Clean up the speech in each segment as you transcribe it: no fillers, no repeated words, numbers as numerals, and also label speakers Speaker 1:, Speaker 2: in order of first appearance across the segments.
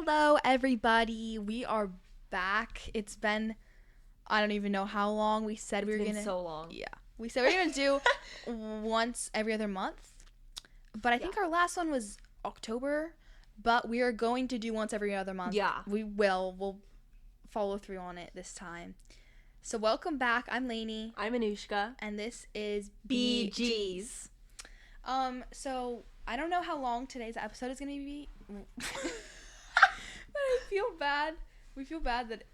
Speaker 1: Hello, everybody. We are back. It's been, I don't even know how long. We said we were going to.
Speaker 2: So long.
Speaker 1: Yeah. We said we were going to do once every other month. But I think our last one was October. But we are going to do once every other month.
Speaker 2: Yeah.
Speaker 1: We will. We'll follow through on it this time. So welcome back. I'm Lainey.
Speaker 2: I'm Anushka.
Speaker 1: And this is
Speaker 2: BGs.
Speaker 1: So I don't know how long today's episode is going to be. But I feel bad. We feel bad that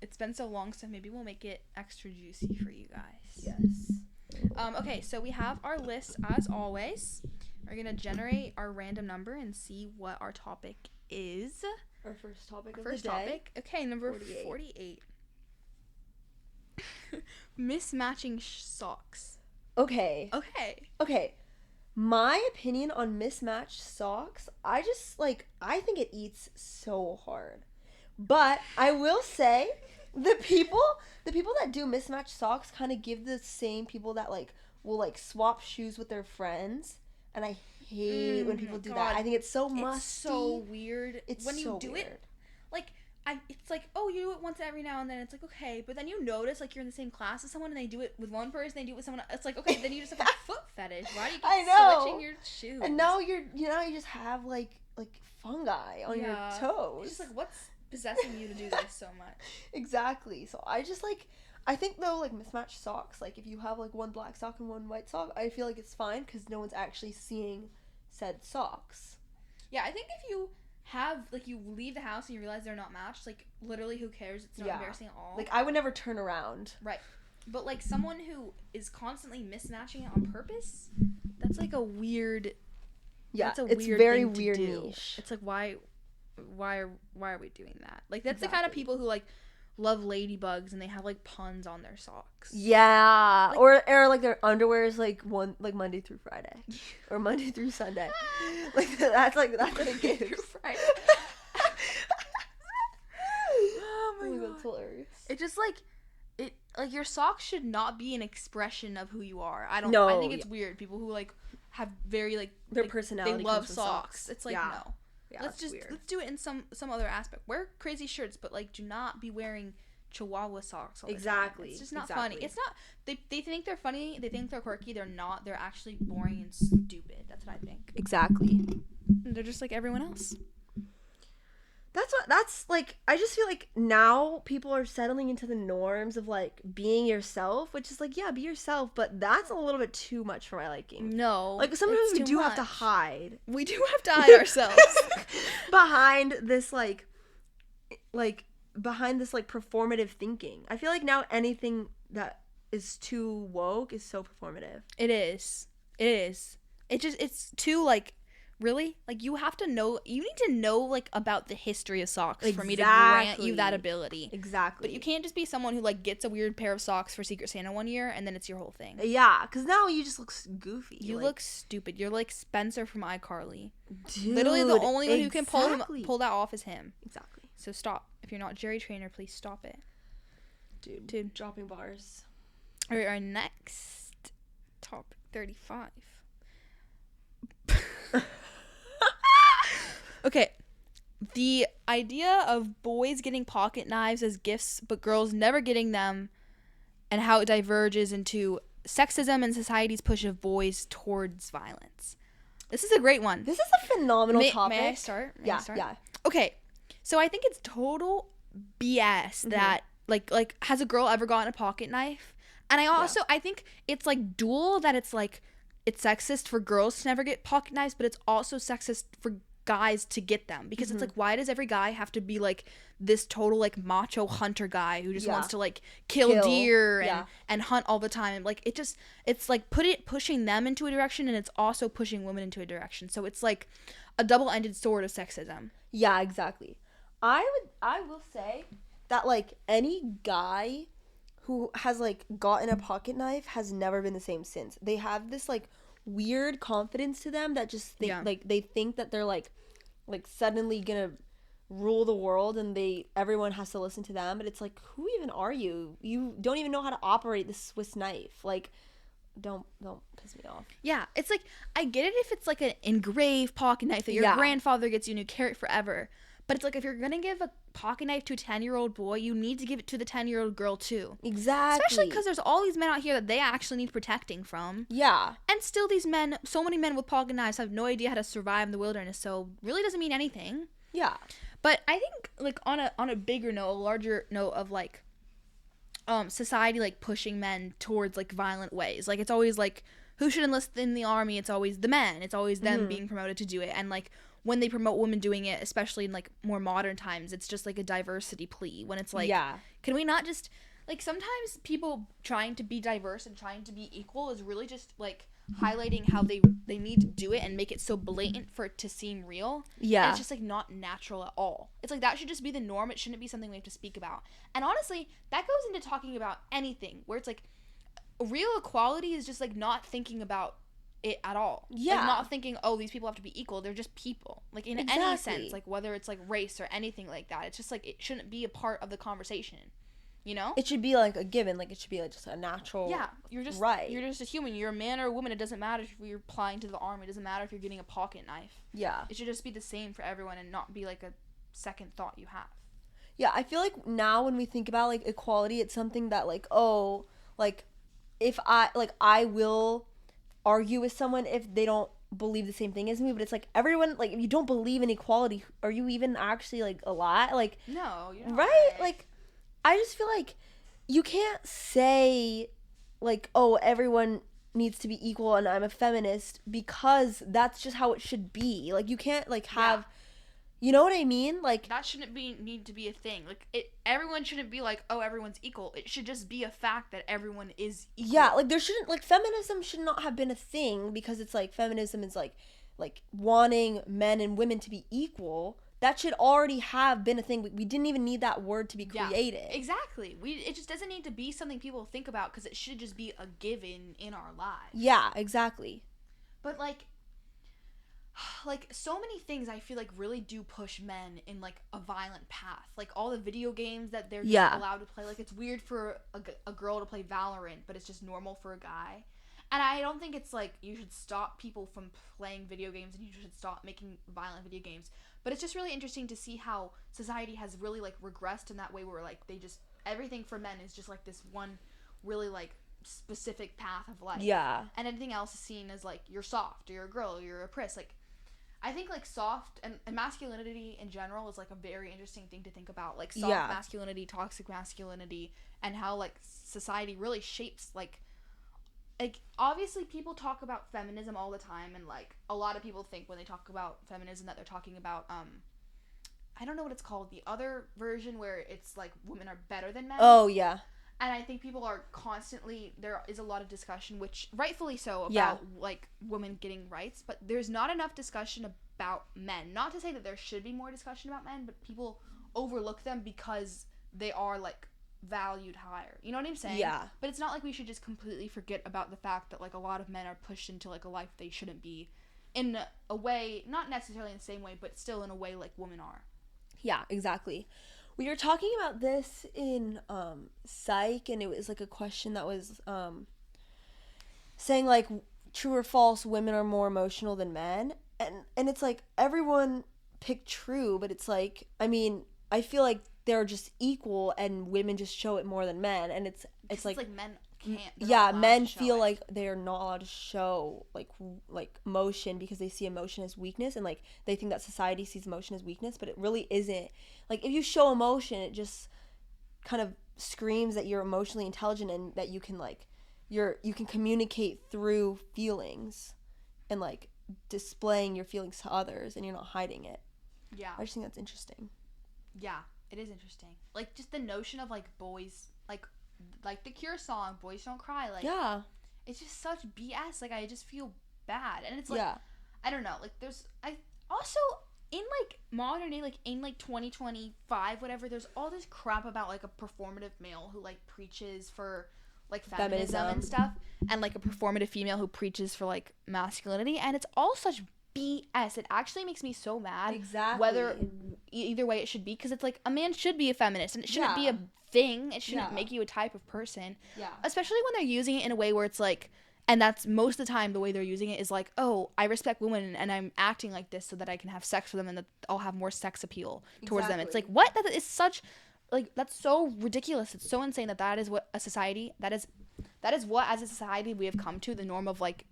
Speaker 1: it's been so long, so maybe we'll make it extra juicy for you guys.
Speaker 2: Yes.
Speaker 1: Okay, so we have our list as always. We're going to generate our random number and see what our topic is.
Speaker 2: Our first topic
Speaker 1: First topic. Okay, number 48. Mismatching socks.
Speaker 2: Okay.
Speaker 1: Okay.
Speaker 2: My opinion on mismatched socks, I think it eats so hard. But I will say the people that do mismatched socks kind of give the same people that will swap shoes with their friends, and I hate when people do that. I think it's so musty.
Speaker 1: It's so weird.
Speaker 2: It's
Speaker 1: when you
Speaker 2: so
Speaker 1: do
Speaker 2: weird.
Speaker 1: it, it's like, oh, you do it once every now and then. It's like, okay, but then you notice you're in the same class as someone and they do it with one person, they do it with someone else. It's like, okay, then you just have a foot fetish. Why do you keep switching your shoes?
Speaker 2: And now you just have like fungi on your toes.
Speaker 1: It's just what's possessing you to do this so much?
Speaker 2: Exactly. So I think though mismatched socks, if you have one black sock and one white sock, I feel like it's fine because no one's actually seeing said socks.
Speaker 1: Yeah, I think if you have you leave the house and you realize they're not matched, literally who cares? It's not embarrassing at all.
Speaker 2: I would never turn around.
Speaker 1: Right. But someone who is constantly mismatching it on purpose, that's a weird.
Speaker 2: Yeah,
Speaker 1: that's a
Speaker 2: it's
Speaker 1: weird
Speaker 2: very
Speaker 1: thing to
Speaker 2: weird
Speaker 1: do.
Speaker 2: niche.
Speaker 1: It's why are we doing that? That's the kind of people who love ladybugs and they have puns on their socks.
Speaker 2: Yeah, or their underwear is one Monday through Friday, or Monday through Sunday. That's what it gives.
Speaker 1: Friday. Oh my god,
Speaker 2: that's hilarious.
Speaker 1: It just your socks should not be an expression of who you are. I think it's weird. People who have very
Speaker 2: their personality.
Speaker 1: They love socks. It's no.
Speaker 2: Yeah,
Speaker 1: let's do it in some other aspect. Wear crazy shirts, but do not be wearing Chihuahua socks all the time. It's just not funny. It's not. They think they're funny. They think they're quirky. They're not. They're actually boring and stupid. That's what I think.
Speaker 2: Exactly.
Speaker 1: They're just like everyone else.
Speaker 2: I just feel now people are settling into the norms of being yourself, which is be yourself, but that's a little bit too much for my liking.
Speaker 1: No.
Speaker 2: Sometimes we do have to hide.
Speaker 1: We do have to hide ourselves.
Speaker 2: behind this performative thinking. I feel now anything that is too woke is so performative.
Speaker 1: It is. It's too really? You have to know, you need to know about the history of socks for me to grant you that ability.
Speaker 2: Exactly.
Speaker 1: But you can't just be someone who gets a weird pair of socks for Secret Santa one year and then it's your whole thing.
Speaker 2: Yeah, because now you just look goofy.
Speaker 1: You look stupid. You're like Spencer from iCarly.
Speaker 2: Dude,
Speaker 1: literally the only one who can pull that off is him.
Speaker 2: Exactly.
Speaker 1: So stop. If you're not Jerry Trainer, please stop it.
Speaker 2: Dude. Dropping bars.
Speaker 1: All right, our next topic, 35. Okay, the idea of boys getting pocket knives as gifts but girls never getting them, and how it diverges into sexism and society's push of boys towards violence. This is a great one.
Speaker 2: This is a phenomenal topic.
Speaker 1: May I start?
Speaker 2: Yeah.
Speaker 1: Okay, so I think it's total BS that has a girl ever gotten a pocket knife? And I think it's dual that it's sexist for girls to never get pocket knives, but it's also sexist for guys to get them, because it's why does every guy have to be this total macho hunter guy who just wants to kill deer and hunt all the time? It's pushing them into a direction, and it's also pushing women into a direction. So it's a double-ended sword of sexism.
Speaker 2: Yeah, exactly. I will say that any guy who has gotten a pocket knife has never been the same since. They have this weird confidence to them that just they think that they're suddenly gonna rule the world and everyone has to listen to them, but it's who even are you? You don't even know how to operate the Swiss knife. Don't piss me off.
Speaker 1: Yeah, it's I get it if it's an engraved pocket knife that your grandfather gets you and you carry it forever, But it's like, if you're gonna give a pocket knife to a 10-year-old boy, you need to give it to the 10-year-old girl too.
Speaker 2: Exactly.
Speaker 1: Especially because there's all these men out here that they actually need protecting from.
Speaker 2: Yeah.
Speaker 1: And still these men, so many men with pocket knives have no idea how to survive in the wilderness, so really doesn't mean anything.
Speaker 2: Yeah.
Speaker 1: But I think, like, on a bigger note, a larger note of, like, society, like, pushing men towards, like, violent ways. Like, it's always, like, who should enlist in the army? It's always the men. It's always them being promoted to do it. And, like, when they promote women doing it, especially in, like, more modern times, it's just, like, a diversity plea. When it's, like, can we not just, like, sometimes people trying to be diverse and trying to be equal is really just, like, highlighting how they need to do it and make it so blatant for it to seem real.
Speaker 2: Yeah.
Speaker 1: And it's just, like, not natural at all. It's like, that should just be the norm. It shouldn't be something we have to speak about. And honestly, that goes into talking about anything, where it's like, real equality is just, like, not thinking about it at all.
Speaker 2: Yeah.
Speaker 1: Like, not thinking, oh, these people have to be equal. They're just people. Like, in any sense, like, whether it's, like, race or anything like that. It's just, like, it shouldn't be a part of the conversation. You know?
Speaker 2: It should be, like, a given. Like, it should be, like, just a natural
Speaker 1: you're just
Speaker 2: right.
Speaker 1: You're just a human. You're a man or a woman. It doesn't matter if you're applying to the army. It doesn't matter if you're getting a pocket knife.
Speaker 2: Yeah.
Speaker 1: It should just be the same for everyone and not be, like, a second thought you have.
Speaker 2: Yeah, I feel like now when we think about, like, equality, it's something that, like, oh, like, if I will argue with someone if they don't believe the same thing as me, but it's like, everyone, like, if you don't believe in equality, are you even actually, like, alive? Like,
Speaker 1: no, you're not.
Speaker 2: Right? Like, I just feel like you can't say, like, oh, everyone needs to be equal and I'm a feminist, because that's just how it should be. Like, you can't, like, have you know what I mean? Like,
Speaker 1: that shouldn't need to be a thing. Like, everyone shouldn't be like, oh, everyone's equal. It should just be a fact that everyone is equal.
Speaker 2: Yeah, like, there shouldn't, like, feminism should not have been a thing, because it's like, feminism is like wanting men and women to be equal. That should already have been a thing. We didn't even need that word to be created.
Speaker 1: Yeah, exactly. It just doesn't need to be something people think about, because it should just be a given in our lives.
Speaker 2: Yeah, exactly.
Speaker 1: But, like, so many things I feel like really do push men in, like, a violent path. Like, all the video games that they're just allowed to play. Like, it's weird for a girl to play Valorant, but it's just normal for a guy. And I don't think it's, like, you should stop people from playing video games and you should stop making violent video games. But it's just really interesting to see how society has really, like, regressed in that way, where, like, they just, everything for men is just, like, this one really, like, specific path of life.
Speaker 2: Yeah.
Speaker 1: And anything else is seen as, like, you're soft, or you're a girl, or you're a priss. Like, I think, like, soft and masculinity in general is, like, a very interesting thing to think about. Like, soft masculinity, toxic masculinity, and how, like, society really shapes, like, obviously people talk about feminism all the time, and, like, a lot of people think when they talk about feminism that they're talking about, I don't know what it's called, the other version where it's, like, women are better than men.
Speaker 2: Oh, yeah.
Speaker 1: And I think people are constantly, there is a lot of discussion, which rightfully so, about, like, women getting rights, but there's not enough discussion about men. Not to say that there should be more discussion about men, but people overlook them because they are, like, valued higher. You know what I'm saying?
Speaker 2: Yeah.
Speaker 1: But it's not like we should just completely forget about the fact that, like, a lot of men are pushed into, like, a life they shouldn't be, in a way, not necessarily in the same way, but still in a way like women are.
Speaker 2: Yeah, exactly. We were talking about this in psych, and it was, like, a question that was saying, like, true or false, women are more emotional than men. And it's like, everyone picked true, but it's like, I mean, I feel like they're just equal and women just show it more than men, and it's like
Speaker 1: men can't.
Speaker 2: Yeah, men feel like they're not allowed to show like emotion, because they see emotion as weakness, and, like, they think that society sees emotion as weakness, but it really isn't. Like, if you show emotion, it just kind of screams that you're emotionally intelligent and that you can, like, you can communicate through feelings and, like, displaying your feelings to others, and you're not hiding it.
Speaker 1: Yeah.
Speaker 2: I just think that's interesting.
Speaker 1: Yeah, it is interesting. Like, just the notion of, like, boys, like the Cure song, Boys Don't Cry, like,
Speaker 2: yeah,
Speaker 1: it's just such BS. Like, I just feel bad. And it's like,
Speaker 2: yeah,
Speaker 1: I don't know, like, I also, in, like, modern day, like, in, like, 2025, whatever, there's all this crap about, like, a performative male who, like, preaches for, like, feminism and stuff, and, like, a performative female who preaches for, like, masculinity, and it's all such BS. It actually makes me so mad.
Speaker 2: Exactly.
Speaker 1: Whether either way it should be, because it's like, a man should be a feminist, and it shouldn't be a thing. It shouldn't make you a type of person.
Speaker 2: Yeah.
Speaker 1: Especially when they're using it in a way where it's like, And that's most of the time the way they're using it is like, oh, I respect women and I'm acting like this so that I can have sex with them and that I'll have more sex appeal towards them. It's like, what? That is such, like, that's so ridiculous. It's so insane that is what a society, that is what as a society we have come to, the norm of like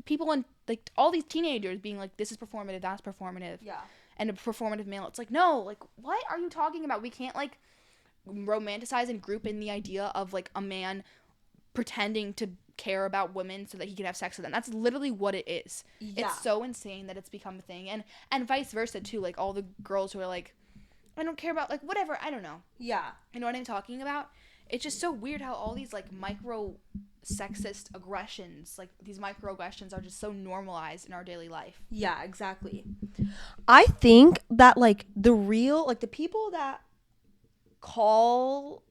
Speaker 1: people and like all these teenagers being like, this is performative, that's performative.
Speaker 2: Yeah.
Speaker 1: And a performative male. It's like, no, like, what are you talking about? We can't like romanticize and group in the idea of like a man pretending to care about women so that he can have sex with them. That's literally what it is. Yeah. It's so insane that it's become a thing. And vice versa too. Like all the girls who are like, I don't care about like whatever, I don't know.
Speaker 2: Yeah.
Speaker 1: You know what I'm talking about? It's just so weird how all these like micro sexist aggressions, like these microaggressions are just so normalized in our daily life.
Speaker 2: Yeah, exactly. I think that like the real, like the people that call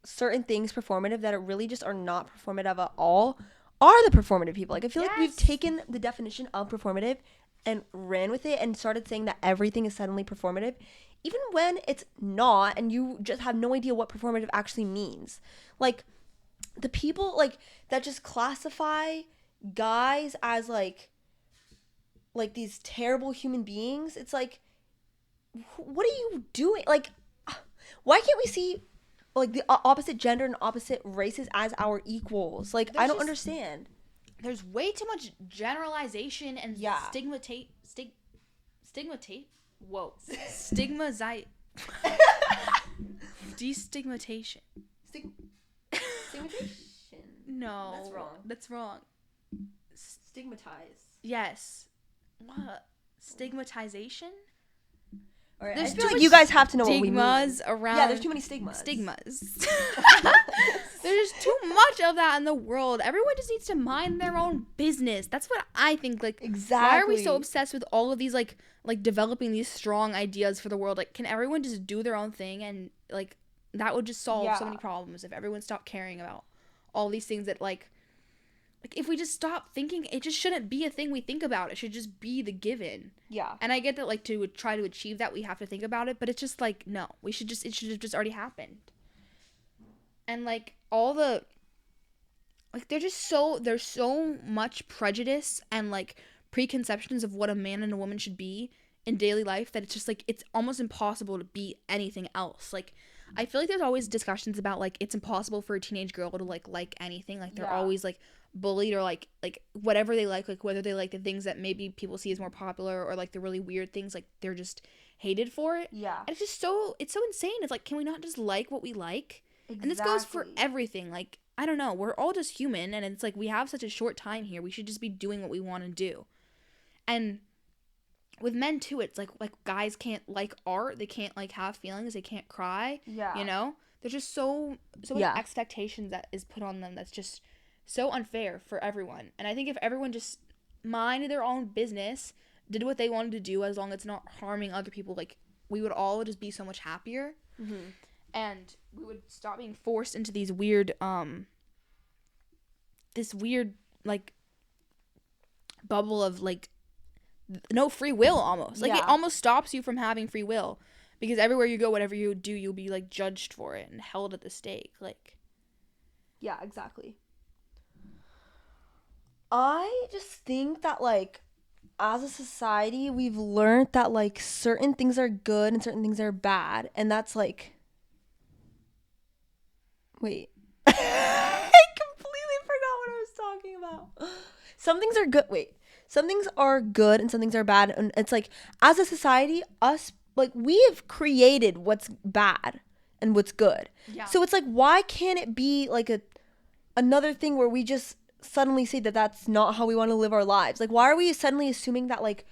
Speaker 2: certain things performative that are really just are not performative at all are the performative people. Like I feel like we've taken the definition of performative and ran with it and started saying that everything is suddenly performative, even when it's not, and you just have no idea what performative actually means. Like the people like that just classify guys as like these terrible human beings. It's like, what are you doing? Like, why can't we see like the opposite gender and opposite races as our equals? Like, I don't understand.
Speaker 1: There's way too much generalization and stigmatization. Destigmatization.
Speaker 2: Stigmatization.
Speaker 1: No.
Speaker 2: That's wrong.
Speaker 1: That's wrong.
Speaker 2: Stigmatize.
Speaker 1: Yes. What? Stigmatization?
Speaker 2: All right, I feel like you guys have to know what we mean.
Speaker 1: Stigmas around.
Speaker 2: Yeah, there's too many stigmas.
Speaker 1: There's too much of that in the world. Everyone just needs to mind their own business. That's what I think. Like,
Speaker 2: exactly.
Speaker 1: Why are we so obsessed with all of these like developing these strong ideas for the world? Like, can everyone just do their own thing? And like that would just solve so many problems if everyone stopped caring about all these things that like if we just stop thinking, it just shouldn't be a thing we think about. It should just be the given. Yeah. And I get that like to try to achieve that we have to think about it, but it's just like no, it should have just already happened. And like all the like there's so much prejudice and like preconceptions of what a man and a woman should be in daily life that it's just like it's almost impossible to be anything else. Like I feel like there's always discussions about like it's impossible for a teenage girl to like anything. Like they're always like bullied or like whatever they like whether they like the things that maybe people see as more popular or like the really weird things, like they're just hated for it. Yeah. And it's just so insane. It's like, can we not just like what we like? Exactly. And this goes for everything. Like, I don't know, we're all just human, and it's like we have such a short time here. We should just be doing what we want to do. And with men too, it's like guys can't like art, they can't like have feelings, they can't cry. Yeah. You know? There's just so many expectations that is put on them that's just so unfair for everyone. And I think if everyone just minded their own business, did what they wanted to do as long as it's not harming other people, like we would all just be so much happier. Mm-hmm. And we would stop being forced into these weird like bubble of like no free will almost. Like it almost stops you from having free will because everywhere you go, whatever you do, you'll be like judged for it and held at the stake. Like,
Speaker 2: yeah, exactly. I just think that like as a society we've learned that like certain things are good and certain things are bad, and that's like wait I completely forgot what I was talking about. Some things are good and some things are bad, and it's like as a society us like we have created what's bad and what's good. Yeah. So it's like, why can't it be like another thing where we just suddenly say that that's not how we want to live our lives? Like, why are we suddenly assuming that like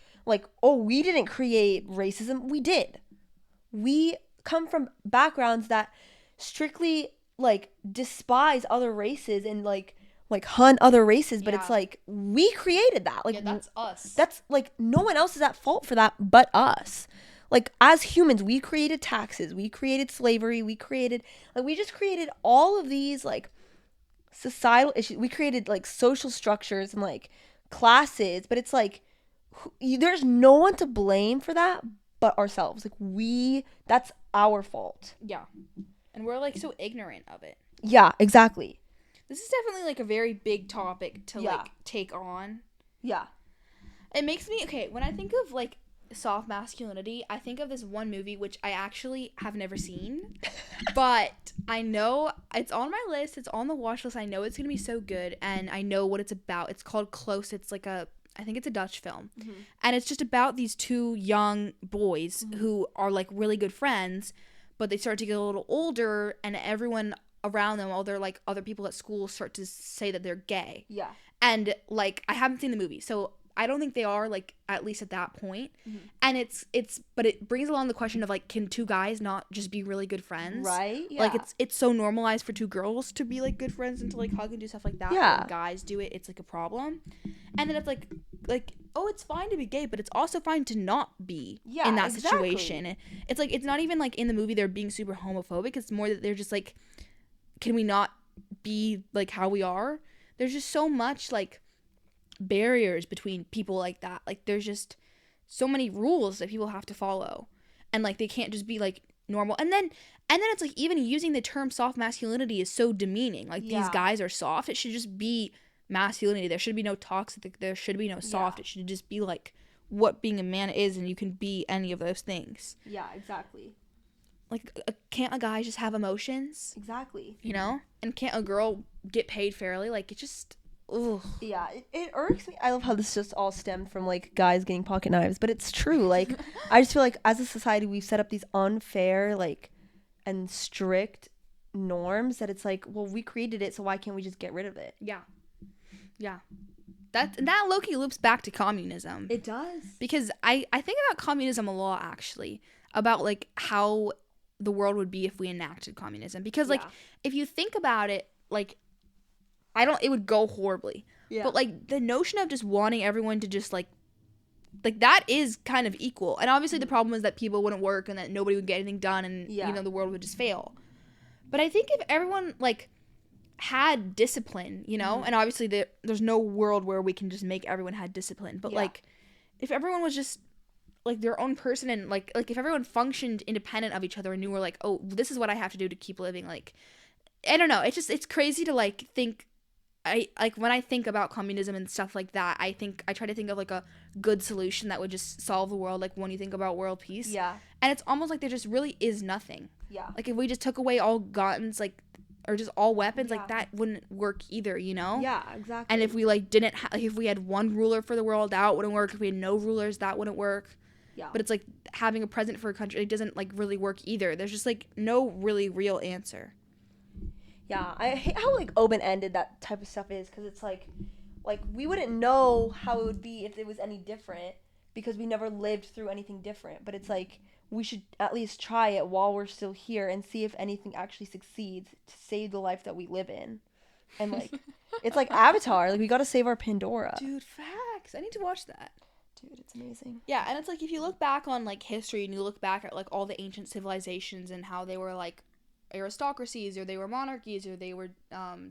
Speaker 2: oh, we didn't create racism? We did. We come from backgrounds that strictly like despise other races and like hunt other races, but it's like we created that. Like,
Speaker 1: that's us.
Speaker 2: That's like no one else is at fault for that but us. Like, as humans, we created taxes, we created slavery, we just created all of these like societal issues. We created like social structures and like classes, but it's like there's no one to blame for that but ourselves. Like that's our fault.
Speaker 1: Yeah. And we're like so ignorant of it.
Speaker 2: Yeah, exactly.
Speaker 1: This is definitely like a very big topic to
Speaker 2: Yeah.
Speaker 1: like take on.
Speaker 2: Yeah.
Speaker 1: It makes me okay when I think of like soft masculinity. I think of this one movie which I actually have never seen, but I know it's on my list. It's on the watch list. I know it's gonna be so good, and I know what it's about. It's called Close. It's like I think it's a Dutch film, and it's just about these two young boys who are like really good friends, but they start to get a little older, and everyone around them, all their like other people at school, start to say that they're gay.
Speaker 2: Yeah.
Speaker 1: And like I haven't seen the movie, so I don't think they are, like, at least at that point. And it's but it brings along the question of like, can two guys not just be really good friends?
Speaker 2: Right? Yeah.
Speaker 1: Like it's so normalized for two girls to be like good friends and to like hug and do stuff like that.
Speaker 2: Yeah.
Speaker 1: But when guys do it, it's like a problem. And then it's like oh, it's fine to be gay, but it's also fine to not be in that situation. It's like it's not even like in the movie they're being super homophobic. It's more that they're just like, can we not be like how we are? There's just so much like barriers between people like that. Like there's just so many rules that people have to follow, and like they can't just be like normal. And then it's like even using the term soft masculinity is so demeaning. Like these guys are soft. It should just be masculinity. There should be no toxic. There should be no soft. It should just be like what being a man is, and you can be any of those things.
Speaker 2: Yeah, exactly.
Speaker 1: Like can't a guy just have emotions?
Speaker 2: Exactly.
Speaker 1: You know? And can't a girl get paid fairly? Like it just ugh.
Speaker 2: Yeah, it irks me. I love how this just all stemmed from like guys getting pocket knives, but it's true. Like I just feel like as a society we've set up these unfair like and strict norms that it's like, well, we created it, so why can't we just get rid of it?
Speaker 1: Yeah. That low-key loops back to communism.
Speaker 2: It does.
Speaker 1: Because I think about communism a lot, actually, about like how the world would be if we enacted communism. Because like if you think about it, like it would go horribly. Yeah. But like the notion of just wanting everyone to just like that is kind of equal. And obviously the problem is that people wouldn't work and that nobody would get anything done, and you know the world would just fail. But I think if everyone like had discipline, you know, and obviously there's no world where we can just make everyone had discipline, but like if everyone was just like their own person, and like if everyone functioned independent of each other and knew like, oh, this is what I have to do to keep living, like I don't know, it's crazy to like think. I like when I think about communism and stuff like that, I try to think of like a good solution that would just solve the world, like when you think about world peace. Yeah. And it's almost like there just really is nothing. Yeah. Like if we just took away all guns, like, or just all weapons, like that wouldn't work either, you know?
Speaker 2: Yeah, exactly.
Speaker 1: And if we like didn't like if we had one ruler for the world, that wouldn't work. If we had no rulers, that wouldn't work. Yeah. But it's like having a president for a country, it doesn't like really work either. There's just like no really real answer.
Speaker 2: Yeah, I hate how like open-ended that type of stuff is, because it's like we wouldn't know how it would be if it was any different, because we never lived through anything different. But it's like we should at least try it while we're still here and see if anything actually succeeds to save the life that we live in. And like it's like Avatar, like we got to save our Pandora.
Speaker 1: Dude, facts. I need to watch that.
Speaker 2: Dude, it's amazing.
Speaker 1: Yeah, and it's like if you look back on like history and you look back at like all the ancient civilizations and how they were like aristocracies, or they were monarchies, or they were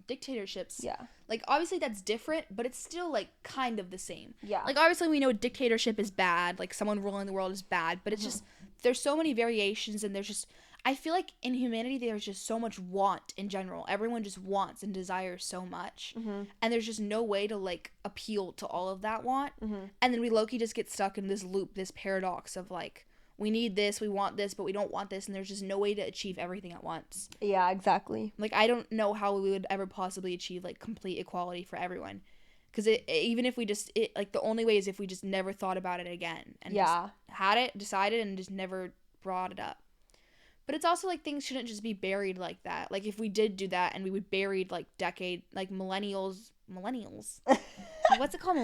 Speaker 1: dictatorships. Yeah. Like obviously that's different, but it's still like kind of the same. Yeah. Like obviously we know dictatorship is bad, like someone ruling the world is bad, but it's just there's so many variations, and there's just I feel like in humanity there's just so much want in general. Everyone just wants and desires so much. And there's just no way to like appeal to all of that want. And then we low-key just get stuck in this loop, this paradox of like we need this, we want this, but we don't want this, and there's just no way to achieve everything at once.
Speaker 2: Yeah, exactly.
Speaker 1: Like, I don't know how we would ever possibly achieve, like, complete equality for everyone. Because even if we just, like, the only way is if we just never thought about it again. And just had it, decided, and just never brought it up. But it's also, like, things shouldn't just be buried like that. Like, if we did do that and we would buried, like, millennials. What's it called?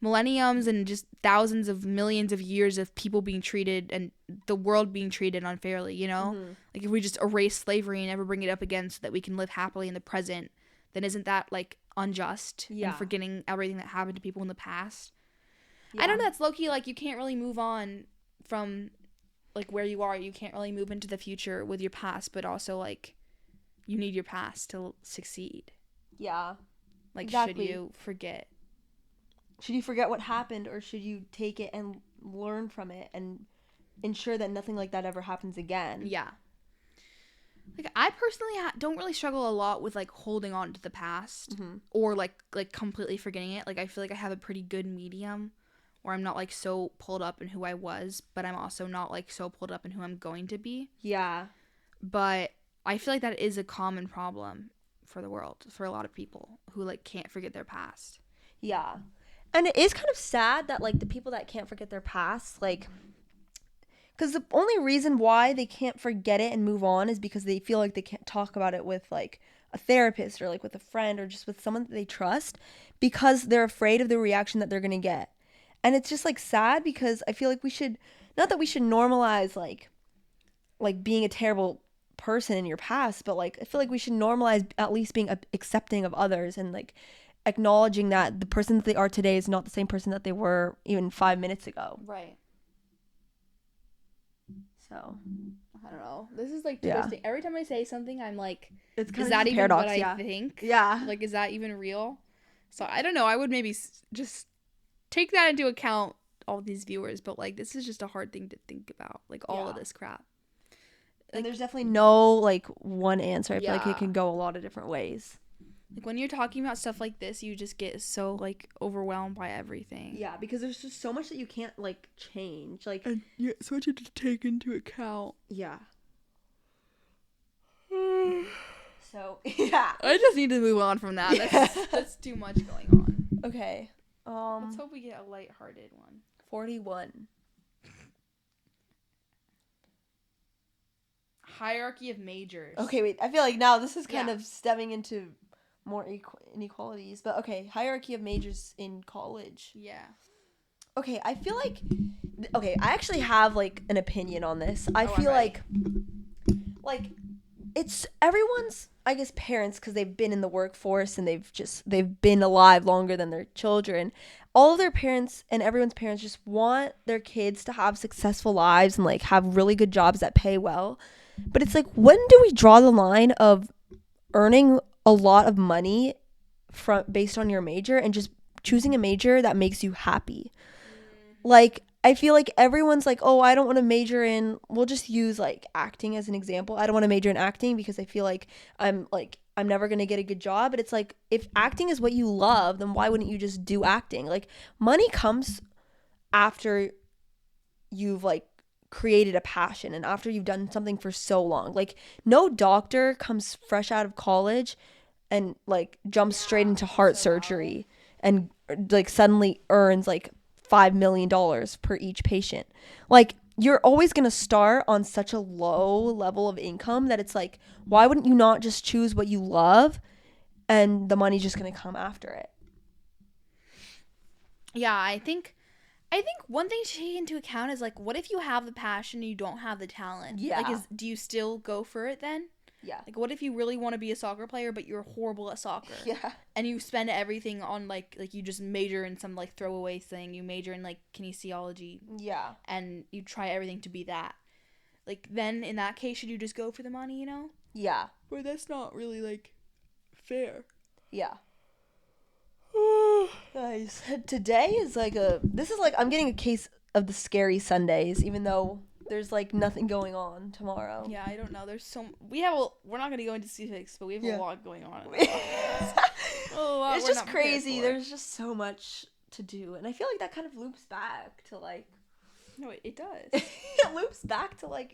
Speaker 1: Millenniums and just thousands of millions of years of people being treated and the world being treated unfairly, you know? Like if we just erase slavery and never bring it up again so that we can live happily in the present, then isn't that like unjust and forgetting everything that happened to people in the past? I know that's low-key, like you can't really move on from like where you are. You can't really move into the future with your past, but also like you need your past to succeed. Yeah. Like, exactly. Should you forget?
Speaker 2: Should you forget what happened, or should you take it and learn from it and ensure that nothing like that ever happens again?
Speaker 1: Yeah. Like, I personally don't really struggle a lot with, like, holding on to the past or, like completely forgetting it. Like, I feel like I have a pretty good medium where I'm not, like, so pulled up in who I was, but I'm also not, like, so pulled up in who I'm going to be.
Speaker 2: Yeah.
Speaker 1: But I feel like that is a common problem for the world, for a lot of people who, like, can't forget their past.
Speaker 2: Yeah. And it is kind of sad that, like, the people that can't forget their past, like, because the only reason why they can't forget it and move on is because they feel like they can't talk about it with, like, a therapist or, like, with a friend or just with someone that they trust because they're afraid of the reaction that they're going to get. And it's just, like, sad because I feel like we should, not that we should normalize, like being a terrible person in your past, but, like, I feel like we should normalize at least being accepting of others and, like, acknowledging that the person that they are today is not the same person that they were even 5 minutes ago.
Speaker 1: Right.
Speaker 2: So
Speaker 1: I don't know. This is, like,
Speaker 2: Yeah.
Speaker 1: twisting. Every time I say something, I'm like,
Speaker 2: it's kind
Speaker 1: is
Speaker 2: of
Speaker 1: that
Speaker 2: just a
Speaker 1: even
Speaker 2: paradox,
Speaker 1: what
Speaker 2: yeah.
Speaker 1: I think?
Speaker 2: Yeah.
Speaker 1: Like, is that even real? So I don't know. I would maybe just take that into account, all these viewers. But, like, this is just a hard thing to think about. Like, all of
Speaker 2: Yeah.
Speaker 1: this crap.
Speaker 2: And there's definitely no, like, one answer. I feel like
Speaker 1: Yeah.
Speaker 2: it can go a lot of different ways.
Speaker 1: Like, when you're talking about stuff like this, you just get so, like, overwhelmed by everything.
Speaker 2: Yeah, because there's just so much that you can't, like, change. Like,
Speaker 1: And yeah, so much to take into account.
Speaker 2: yeah. So, yeah.
Speaker 1: I just need to move on from that.
Speaker 2: Yeah.
Speaker 1: That's too much going on.
Speaker 2: Okay.
Speaker 1: Let's hope we get a lighthearted one.
Speaker 2: 41.
Speaker 1: Hierarchy of majors.
Speaker 2: Okay, wait. I feel like now this is kind
Speaker 1: Yeah.
Speaker 2: of stemming into more inequalities. But, okay, hierarchy of majors in college.
Speaker 1: Yeah.
Speaker 2: Okay, I feel like... Okay, I actually have, like, an opinion on this. I
Speaker 1: Oh, I'm
Speaker 2: feel
Speaker 1: ready.
Speaker 2: like, it's everyone's, I guess, parents, because they've been in the workforce and they've been alive longer than their children. All of their parents and everyone's parents just want their kids to have successful lives and, like, have really good jobs that pay well. But it's like, when do we draw the line of earning a lot of money based on your major and just choosing a major that makes you happy? Like, I feel like everyone's like, oh, I don't want to major in, we'll just use, like, acting as an example. I don't want to major in acting because I feel like I'm never going to get a good job. But it's like, if acting is what you love, then why wouldn't you just do acting? Like, money comes after you've, like, created a passion and after you've done something for so long. Like, no doctor comes fresh out of college and, like, jumps straight into heart surgery and, like, suddenly earns, like, $5 million per each patient. Like, you're always going to start on such a low level of income that it's like, why wouldn't you not just choose what you love and the money's just going to come after it?
Speaker 1: Yeah, I think one thing to take into account is, like, what if you have the passion and you don't have the talent?
Speaker 2: Yeah.
Speaker 1: Like, do you still go for it then?
Speaker 2: Yeah.
Speaker 1: Like, what if you really want to be a soccer player, but you're horrible at soccer?
Speaker 2: Yeah.
Speaker 1: And you spend everything on, like you just major in some, like, throwaway thing. You major in, like, kinesiology.
Speaker 2: Yeah.
Speaker 1: And you try everything to be that. Like, then, in that case, should you just go for the money, you know?
Speaker 2: Yeah.
Speaker 1: But that's not really, like, fair.
Speaker 2: Yeah. Guys, today is like I'm getting a case of the scary Sundays, even though there's, like, nothing going on tomorrow.
Speaker 1: Yeah, I don't know. We're not going to go into specifics, but we have a lot going on.
Speaker 2: It's just crazy. There's just so much to do. And I feel like that kind of loops back to, like...
Speaker 1: No, it does.
Speaker 2: It loops back to, like,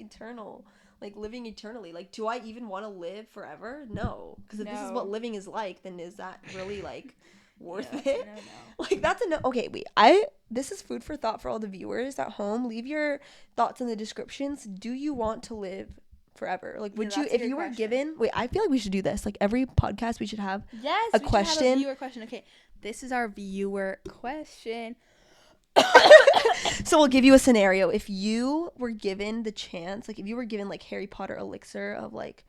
Speaker 2: living eternally. Like, do I even want to live forever? No. Because if this is what living is like, then is that really, like... worth it?
Speaker 1: No.
Speaker 2: Like, that's okay, wait. This is food for thought for all the viewers at home. Leave your thoughts in the descriptions. Do you want to live forever? Like, would you, if you were given, wait, I feel like we should do this. Like, every podcast we should have a question.
Speaker 1: Have a viewer question. Okay, this is our viewer question.
Speaker 2: So we'll give you a scenario. If you were given the chance, like, if you were given, like, Harry Potter elixir of, like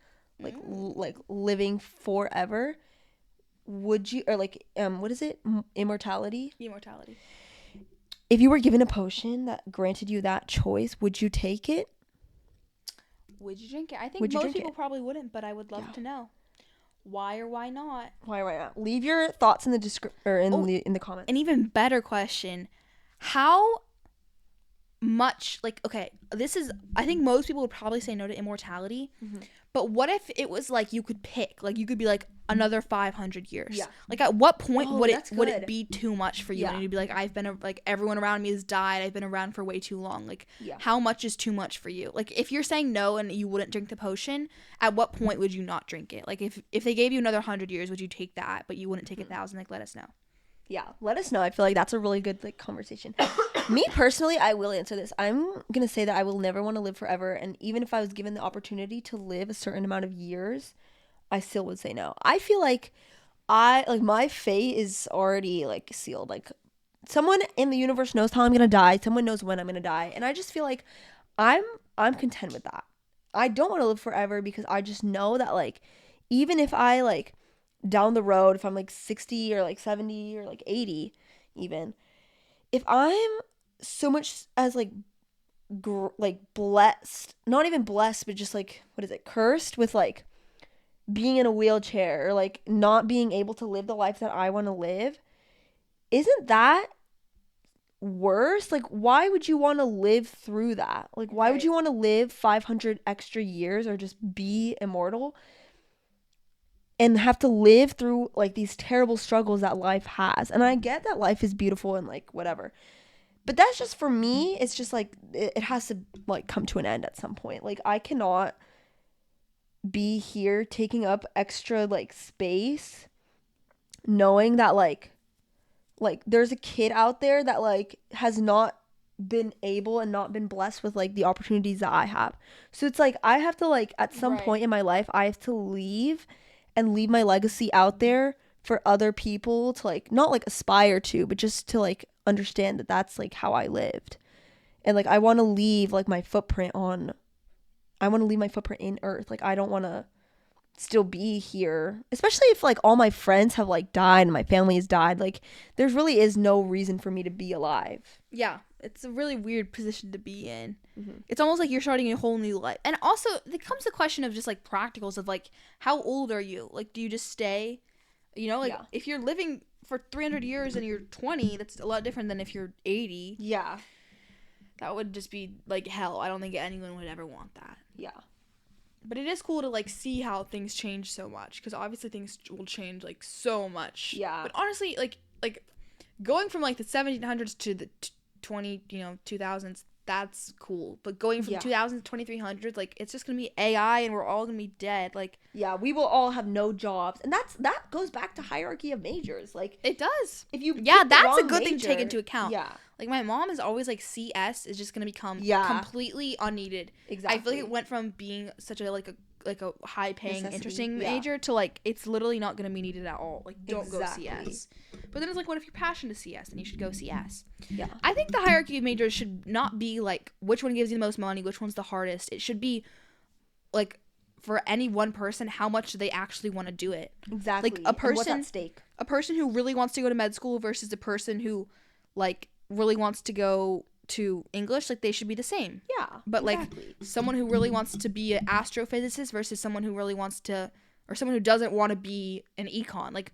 Speaker 2: living forever, would you, or, like, what is it? Immortality? If you were given a potion that granted you that choice, would you take it?
Speaker 1: Would you drink it? I think most people probably wouldn't, but I would love to know. Why or why not?
Speaker 2: Why not? Leave your thoughts in the in the comments.
Speaker 1: An even better question. How much, like, okay, this is, I think most people would probably say no to immortality. But what if it was like you could pick, like you could be like another 500 years?
Speaker 2: Yeah.
Speaker 1: Like at what point
Speaker 2: Oh,
Speaker 1: would
Speaker 2: that's
Speaker 1: it
Speaker 2: good.
Speaker 1: be too much for you?
Speaker 2: Yeah.
Speaker 1: And you'd be like, like everyone around me has died. I've been around for way too long. Like,
Speaker 2: Yeah.
Speaker 1: how much is too much for you? Like, if you're saying no and you wouldn't drink the potion, at what point would you not drink it? Like, if they gave you another 100 years, would you take that? But you wouldn't take 1,000? Like, let us know.
Speaker 2: Yeah, let us know. I feel like that's a really good like conversation. Me personally, I will answer this. I'm gonna say that I will never want to live forever, and even if I was given the opportunity to live a certain amount of years, I still would say no. I feel like my fate is already like sealed. Like someone in the universe knows how I'm gonna die. Someone knows when I'm gonna die, and I just feel like I'm content with that. I don't want to live forever because I just know that like even if I like down the road, if I'm like 60 or like 70 or like 80 even, if I'm so much as like like blessed, not even blessed, but just like what is it, cursed with like being in a wheelchair or like not being able to live the life that I want to live, isn't that worse? Like why would you want to live through that? Like why would you want to live 500 extra years or just be immortal and have to live through like these terrible struggles that life has? And I get that life is beautiful and like whatever, but that's just for me. It's just like it has to like come to an end at some point. Like I cannot be here taking up extra like space knowing that like there's a kid out there that like has not been able and not been blessed with like the opportunities that I have. So it's like I have to like at some point in my life I have to leave my legacy out there for other people to like not like aspire to, but just to like understand that that's like how I lived. And like I want to leave like my footprint in earth. Like I don't want to still be here, especially if like all my friends have like died and my family has died. Like there really is no reason for me to be alive.
Speaker 1: Yeah, it's a really weird position to be in. It's almost like you're starting a whole new life. And also there comes the question of just like practicals of like how old are you? Like do you just stay, you know, like if you're living for 300 years and you're 20, that's a lot different than if you're 80.
Speaker 2: Yeah,
Speaker 1: that would just be like hell. I don't think anyone would ever want that.
Speaker 2: Yeah.
Speaker 1: But it is cool to like see how things change so much, because obviously things will change like so much.
Speaker 2: Yeah.
Speaker 1: But honestly, like going from like the 1700s to the 2000s, that's cool. But going from 2000s to 2300s, like it's just gonna be AI and we're all gonna be dead. Like
Speaker 2: yeah, we will all have no jobs, and that goes back to hierarchy of majors. Like
Speaker 1: it does.
Speaker 2: If you
Speaker 1: that's a good thing to take into account.
Speaker 2: Yeah.
Speaker 1: Like my mom is always like CS is just gonna become completely unneeded.
Speaker 2: Exactly.
Speaker 1: I feel like it went from being such a like a high paying interesting major to like it's literally not gonna be needed at all. Like don't go CS. But then it's like, what if you're passionate to CS? Then you should go CS.
Speaker 2: Yeah.
Speaker 1: I think the hierarchy of majors should not be like which one gives you the most money, which one's the hardest. It should be like for any one person, how much do they actually want to do it?
Speaker 2: Exactly.
Speaker 1: Like a person,
Speaker 2: what's at stake?
Speaker 1: A person who really wants to go to med school versus a person who like really wants to go to English, like they should be the same.
Speaker 2: Yeah.
Speaker 1: But exactly. Like someone who really wants to be an astrophysicist versus someone who really wants to, or someone who doesn't want to be an econ. Like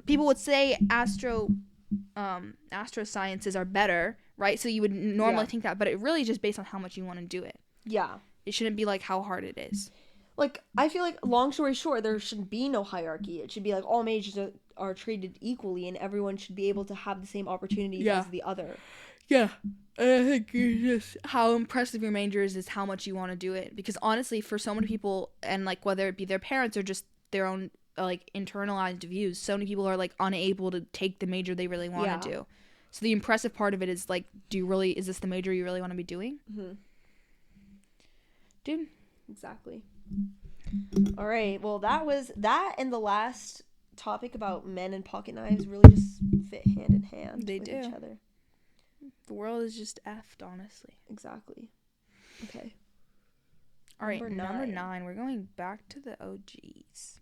Speaker 1: people would say astrosciences are better, right? So you would normally think that, but it really is just based on how much you want to do it.
Speaker 2: Yeah.
Speaker 1: It shouldn't be like how hard it is.
Speaker 2: Like I feel like long story short, there should be no hierarchy. It should be like all majors are treated equally, and everyone should be able to have the same opportunities as the other.
Speaker 1: Yeah. I think just how impressive your major is how much you want to do it. Because honestly, for so many people, and like whether it be their parents or just their own like internalized views, so many people are like unable to take the major they really want to do. So the impressive part of it is like, is this the major you really want to be doing? Dude.
Speaker 2: Exactly. All right. Well, that was that, and the last topic about men and pocket knives really just fit hand in hand with each other.
Speaker 1: The world is just effed, honestly.
Speaker 2: Exactly. Okay.
Speaker 1: All right, number 9. We're going back to the OGs.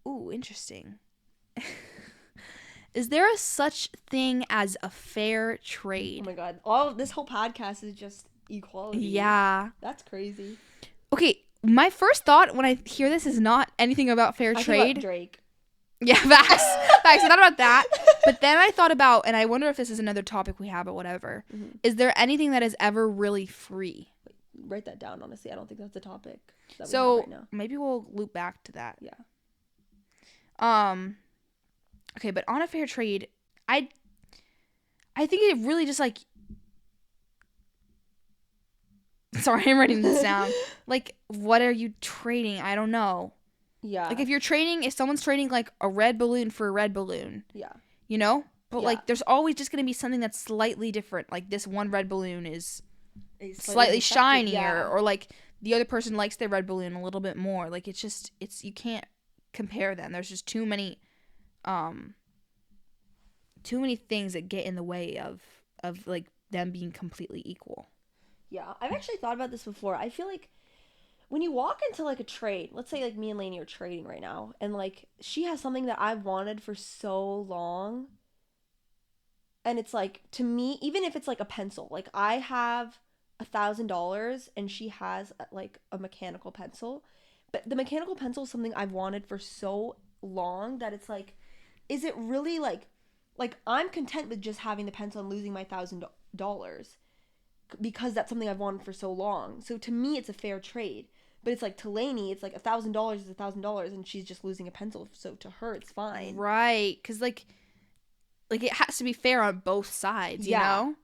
Speaker 1: Ooh, interesting. Is there a such thing as a fair trade?
Speaker 2: Oh my god. This whole podcast is just equality.
Speaker 1: Yeah.
Speaker 2: That's crazy.
Speaker 1: Okay, my first thought when I hear this is not anything about fair trade.
Speaker 2: About Drake.
Speaker 1: Yeah, facts. Facts. I thought about that. But then I thought about, and I wonder if this is another topic we have, but whatever.
Speaker 2: Mm-hmm.
Speaker 1: Is there anything that is ever really free?
Speaker 2: Write that down, honestly. I don't think that's a topic that we
Speaker 1: So
Speaker 2: have right now.
Speaker 1: maybe we'll loop back to that.
Speaker 2: Yeah.
Speaker 1: Okay, but on a fair trade, I think it really just like. Sorry, I'm writing this down. Like, what are you trading? I don't know.
Speaker 2: Yeah.
Speaker 1: Like, if someone's trading like a red balloon for a red balloon,
Speaker 2: Yeah.
Speaker 1: you know? But
Speaker 2: Yeah.
Speaker 1: like, there's always just gonna be something that's slightly different. Like, this one red balloon is
Speaker 2: A
Speaker 1: slightly
Speaker 2: defective,
Speaker 1: shinier,
Speaker 2: yeah.
Speaker 1: or like the other person likes their red balloon a little bit more. Like, it's you can't compare them. There's just too many things that get in the way of like them being completely equal.
Speaker 2: Yeah. I've actually thought about this before. I feel like when you walk into like a trade, let's say like me and Lainey are trading right now, and like she has something that I've wanted for so long, and it's like, to me, even if it's like a pencil, like I have $1,000 and she has like a mechanical pencil, but the mechanical pencil is something I've wanted for so long that it's like, is it really like I'm content with just having the pencil and losing my $1,000 because that's something I've wanted for so long. So to me, it's a fair trade. But it's like, to Lainey, it's like $1,000 is $1,000, and she's just losing a pencil. So to her, it's fine.
Speaker 1: Right, because like it has to be fair on both sides, you know?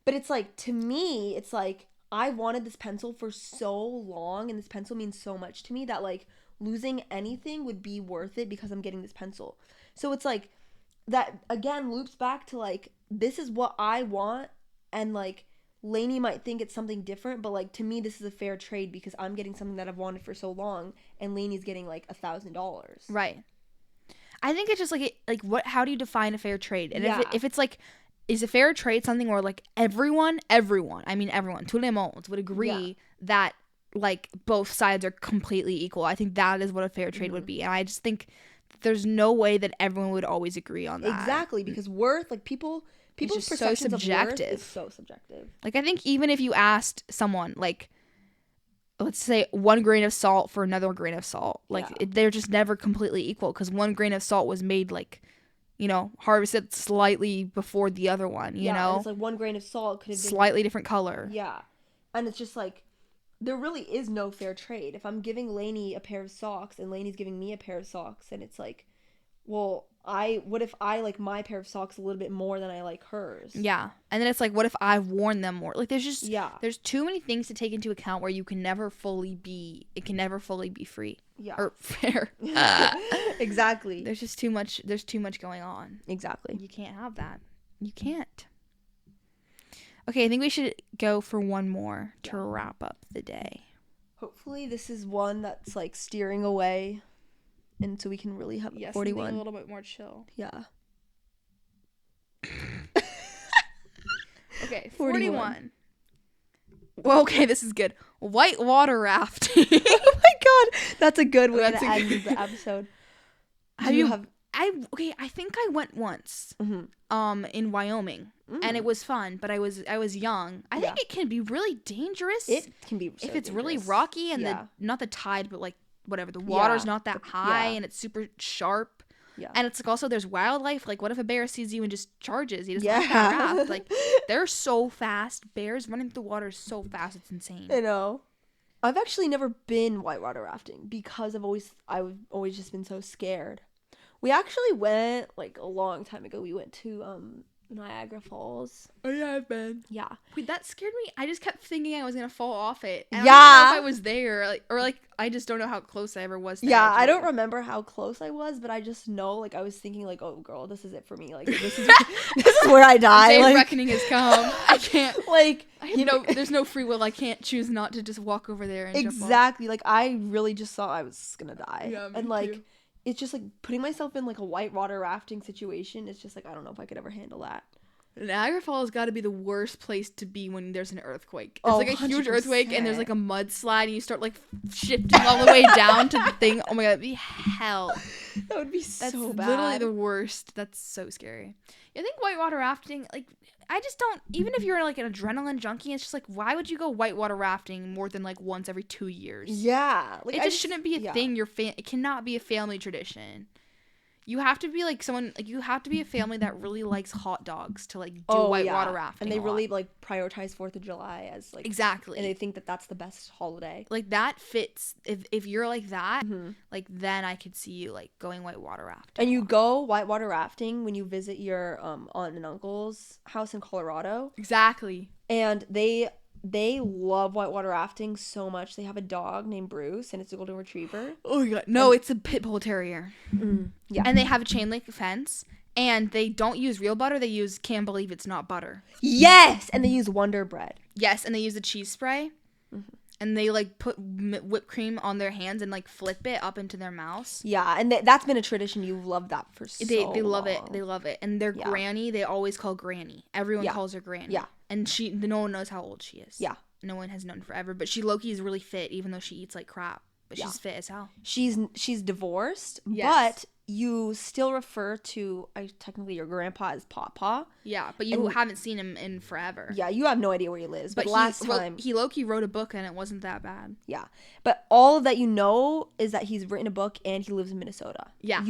Speaker 2: But it's like, to me, it's like, I wanted this pencil for so long, and this pencil means so much to me that like losing anything would be worth it because I'm getting this pencil. So it's like, that again loops back to like, this is what I want, and like Lainey might think it's something different, but like, to me, this is a fair trade because I'm getting something that I've wanted for so long, and Lainey's getting like $1,000.
Speaker 1: Right. I think it's just like how do you define a fair trade? And if it's like, is a fair trade something where like everyone, I mean everyone, tous les mondes would agree that like both sides are completely equal. I think that is what a fair trade would be. And I just think there's no way that everyone would always agree on that.
Speaker 2: Exactly, because worth, like people's perceptions of worth is so subjective.
Speaker 1: Like, I think even if you asked someone, like, let's say 1 grain of salt for another grain of salt, like they're just never completely equal, because 1 grain of salt was made like, you know, harvested slightly before the other one, you know?
Speaker 2: And it's like 1 grain of salt could have been
Speaker 1: slightly different color.
Speaker 2: Yeah. And it's just like, there really is no fair trade. If I'm giving Lainey a pair of socks and Lainey's giving me a pair of socks, and it's like, well, what if I like my pair of socks a little bit more than I like hers?
Speaker 1: Yeah. And then it's like, what if I've worn them more? Like, there's too many things to take into account where it can never fully be free.
Speaker 2: Yeah.
Speaker 1: Or fair.
Speaker 2: Exactly.
Speaker 1: There's too much going on.
Speaker 2: Exactly.
Speaker 1: You can't have that. You can't. Okay, I think we should go for one more to wrap up the day.
Speaker 2: Hopefully this is one that's like steering away, and so we can really have 41.
Speaker 1: A little bit more chill.
Speaker 2: Yeah.
Speaker 1: Okay, 41. Well, okay, this is good. Whitewater rafting.
Speaker 2: Oh my god, that's a good way to end the episode.
Speaker 1: I think I went once.
Speaker 2: Mm-hmm.
Speaker 1: In Wyoming, and it was fun, but I was young. I think it can be really dangerous.
Speaker 2: It can be
Speaker 1: if it's really rocky and not the tide, but like whatever, the water's not that high and it's super sharp. Yeah. And it's like, also there's wildlife. Like, what if a bear sees you and just charges? He doesn't raft. Like, they're so fast. Bears running through the water is so fast. It's insane.
Speaker 2: I know. I've actually never been whitewater rafting because I've always just been so scared. We actually went like a long time ago. We went to Niagara Falls.
Speaker 1: Oh yeah, I've been.
Speaker 2: Yeah.
Speaker 1: Wait, that scared me. I just kept thinking I was gonna fall off it. And
Speaker 2: yeah.
Speaker 1: I don't know if I was there, or I just don't know how close I ever was. To
Speaker 2: I don't remember how close I was, but I just know, like, I was thinking, like, oh girl, this is it for me. Like, this is where I die.
Speaker 1: The day
Speaker 2: of
Speaker 1: reckoning has come. I can't.
Speaker 2: Like,
Speaker 1: there's no free will. I can't choose not to just walk over there and
Speaker 2: exactly. Like, I really just thought I was gonna die.
Speaker 1: Yeah,
Speaker 2: and like, too. It's just like putting myself in like a whitewater rafting situation. It's just like, I don't know if I could ever handle that.
Speaker 1: Niagara Falls got to be the worst place to be when there's an earthquake. It's like a 100%. Huge earthquake, and there's like a mudslide, and you start like shifting all the way down to the thing. Oh my god, that'd be hell.
Speaker 2: That would be so bad.
Speaker 1: That's literally the worst. That's so scary. I think whitewater rafting, like, I just don't, even if you're like an adrenaline junkie, it's just like, why would you go whitewater rafting more than like once every 2 years?
Speaker 2: Yeah.
Speaker 1: Like, it just shouldn't be a thing. It cannot be a family tradition. You have to be like someone, like you have to be a family that really likes hot dogs to like do whitewater rafting.
Speaker 2: And they
Speaker 1: a
Speaker 2: really
Speaker 1: lot.
Speaker 2: like prioritize 4th of July as like
Speaker 1: Exactly.
Speaker 2: and they think that that's the best holiday.
Speaker 1: Like that fits. If you're like that, like then I could see you like going whitewater rafting.
Speaker 2: And you go whitewater rafting when you visit your aunt and uncle's house in Colorado.
Speaker 1: Exactly.
Speaker 2: And they love whitewater rafting so much. They have a dog named Bruce, and it's a golden retriever.
Speaker 1: Oh my god. No, it's a pit bull terrier.
Speaker 2: Yeah.
Speaker 1: And they have a chain link fence, and they don't use real butter. They use can't believe it's not butter.
Speaker 2: Yes, and they use Wonder Bread.
Speaker 1: Yes, and they use a cheese spray. And they like put whipped cream on their hands and like flip it up into their mouths.
Speaker 2: Yeah, and that's been a tradition. You've loved that for so long.
Speaker 1: They love it. They love it. And their granny, they always call Granny. Everyone calls her Granny.
Speaker 2: Yeah.
Speaker 1: And no one knows how old she is.
Speaker 2: Yeah.
Speaker 1: No one has known forever. But Loki is really fit, even though she eats like crap. But she's fit as hell.
Speaker 2: She's divorced,
Speaker 1: Yes.
Speaker 2: but you still refer to technically your grandpa as Papa.
Speaker 1: Yeah, but you haven't seen him in forever.
Speaker 2: Yeah, you have no idea where he lives. But
Speaker 1: he Loki wrote a book and it wasn't that bad.
Speaker 2: Yeah, but all that you know is that he's written a book and he lives in Minnesota.
Speaker 1: Yeah,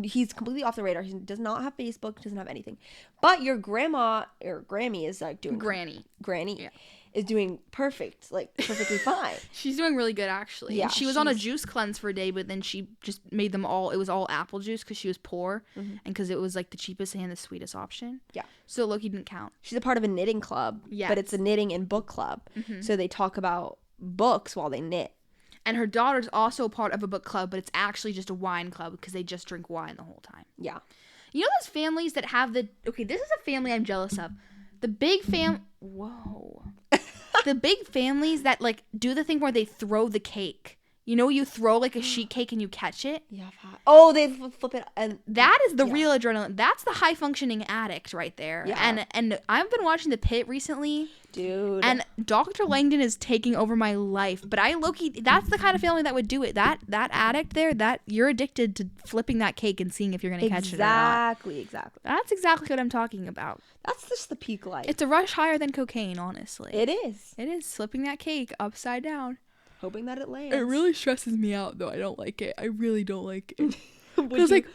Speaker 2: he's completely off the radar. He does not have Facebook, doesn't have anything. But your grandma or Grammy is like doing Granny. Yeah. Is doing perfectly fine.
Speaker 1: She's doing really good, actually. Yeah, she was on a juice cleanse for a day, but then she just made them all. It was all apple juice because she was poor and because it was like the cheapest and the sweetest option. Yeah. So Loki didn't count.
Speaker 2: She's a part of a knitting club. Yeah. But it's a knitting and book club. So they talk about books while they knit.
Speaker 1: And her daughter's also a part of a book club, but it's actually just a wine club because they just drink wine the whole time. Yeah. You know those families that have this is a family I'm jealous of. The big the big families that like do the thing where they throw the cake. You know, you throw like a sheet cake and you catch it. Yeah.
Speaker 2: Oh, they flip it, and
Speaker 1: that is the real adrenaline. That's the high functioning addict right there. Yeah. And I've been watching The Pit recently, dude. And Dr. Langdon is taking over my life. But that's the kind of family that would do it. That addict there, that you're addicted to flipping that cake and seeing if you're gonna catch it or not. Exactly. That's exactly what I'm talking about.
Speaker 2: That's just the peak life.
Speaker 1: It's a rush higher than cocaine, honestly.
Speaker 2: It is.
Speaker 1: It is flipping that cake upside down.
Speaker 2: Hoping that it lands.
Speaker 1: It really stresses me out, though. I don't like it. I really don't like it. Because, like,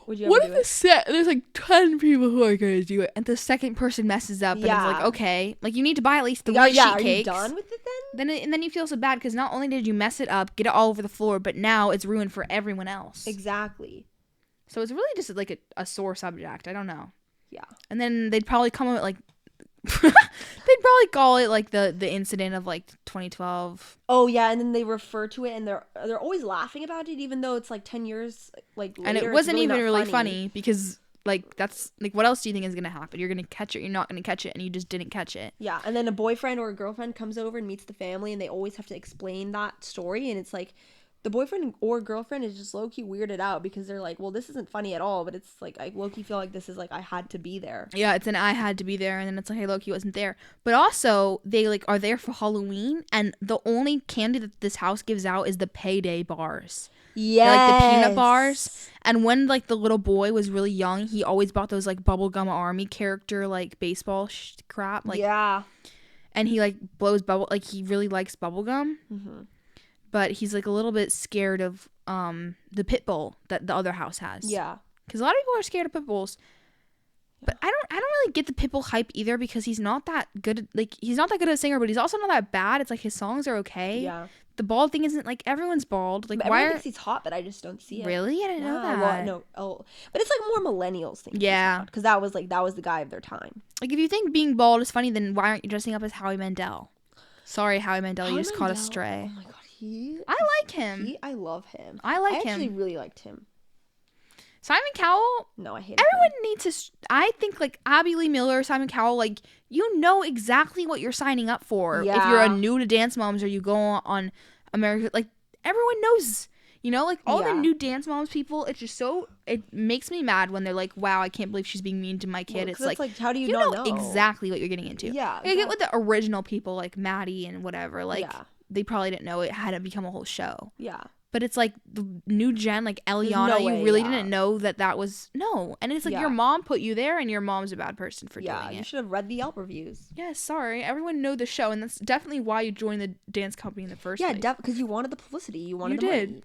Speaker 1: what if there's like 10 people who are going to do it, and the second person messes up, and it's like, okay, like, you need to buy at least 3 sheet cakes. Are you done with it then? And then you feel so bad, because not only did you mess it up, get it all over the floor, but now it's ruined for everyone else. Exactly. So it's really just, like, a sore subject. I don't know. Yeah. And then they'd probably come up with, like, they'd probably call it like the incident of like 2012. Oh yeah, and then they refer to it and they're always laughing about it even though it's like 10 years like later. And it wasn't even really funny because like that's like what else do you think is gonna happen? You're gonna catch it, you're not gonna catch it, and you just didn't catch it. Yeah, and then a boyfriend or a girlfriend comes over and meets the family and they always have to explain that story, and it's like the boyfriend or girlfriend is just low-key weirded out because they're like, well, this isn't funny at all, but it's like, I low-key feel like this is like, I had to be there. Yeah, it's an I had to be there, and then it's like, hey, low-key wasn't there. But also, they like are there for Halloween, and the only candy that this house gives out is the payday bars. Yeah, like the peanut bars. And when like the little boy was really young, he always bought those like bubblegum army character like baseball crap. Like, yeah. And he like blows bubble, like he really likes bubblegum. Mm-hmm. But he's like a little bit scared of the pit bull that the other house has. Yeah. Because a lot of people are scared of pit bulls. But I don't really get the pit bull hype either because he's not that good. Like he's not that good of a singer, but he's also not that bad. It's like his songs are okay. Yeah. The bald thing isn't like everyone's bald. Like why thinks he's hot, but I just don't see it. Really? I didn't know that. Well, no. Oh, but it's like more millennials think. Yeah. Because that was the guy of their time. Like if you think being bald is funny, then why aren't you dressing up as Howie Mandel? Sorry, Howie Mandel, you just caught a stray. Oh my god. I like him. I love him. I actually really liked him. Simon Cowell? No, I hate him. Everyone needs to... I think, like, Abby Lee Miller, Simon Cowell, like, you know exactly what you're signing up for. Yeah. If you're a new to Dance Moms or you go on America... Like, everyone knows. You know? Like, all the new Dance Moms people, it's just so... It makes me mad when they're like, wow, I can't believe she's being mean to my kid. Well, it's like, how do you not know exactly what you're getting into? Yeah. Like, I get with the original people, like Maddie and whatever. Like... Yeah. They probably didn't know it had become a whole show. Yeah. But it's like the new gen, like Eliana, you really didn't know that was... No. And it's like your mom put you there and your mom's a bad person for doing it. Yeah, you should have read the Yelp reviews. Yeah, sorry. Everyone know the show, and that's definitely why you joined the dance company in the first place. Yeah, because you wanted the publicity. You wanted the money.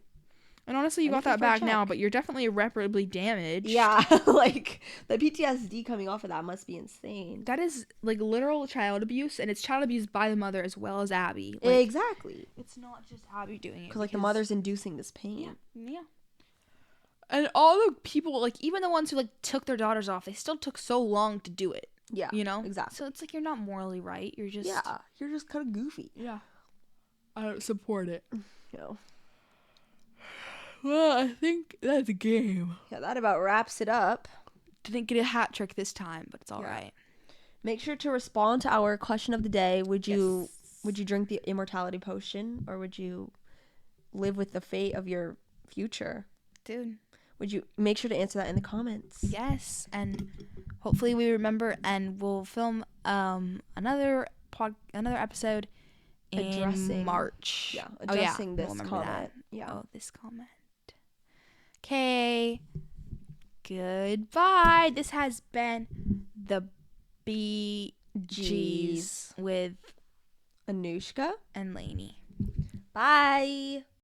Speaker 1: And honestly, you got
Speaker 2: Anything
Speaker 1: that
Speaker 2: for a
Speaker 1: back now,
Speaker 2: check.
Speaker 1: but you're definitely irreparably damaged.
Speaker 2: Yeah, like the PTSD coming off of that must be insane.
Speaker 1: That is like literal child abuse, and it's child abuse by the mother as well as Abby. Like,
Speaker 2: Exactly.
Speaker 1: it's not just Abby doing it.
Speaker 2: Because like the mother's inducing this pain.
Speaker 1: Yeah. And all the people, like even the ones who like took their daughters off, they still took so long to do it.
Speaker 2: Yeah.
Speaker 1: You know?
Speaker 2: Exactly.
Speaker 1: So it's like you're not morally right. You're just
Speaker 2: You're just kind of goofy.
Speaker 1: Yeah. I don't support it.
Speaker 2: You know.
Speaker 1: Well, I think that's a game.
Speaker 2: Yeah, that about wraps it up.
Speaker 1: Didn't get a hat trick this time, but it's all right.
Speaker 2: Make sure to respond to our question of the day. Would you
Speaker 1: Yes.
Speaker 2: drink the immortality potion, or would you live with the fate of your future?
Speaker 1: Dude.
Speaker 2: Would you make sure to answer that in the comments?
Speaker 1: Yes, and hopefully we remember, and we'll film another episode in
Speaker 2: Addressing-
Speaker 1: March.
Speaker 2: Yeah,
Speaker 1: Oh,
Speaker 2: addressing
Speaker 1: we'll
Speaker 2: this
Speaker 1: remember
Speaker 2: comment.
Speaker 1: that.
Speaker 2: Yeah.
Speaker 1: Oh, this comment. Okay. Goodbye. This has been the BGs with
Speaker 2: Anushka
Speaker 1: and Lainey.
Speaker 2: Bye.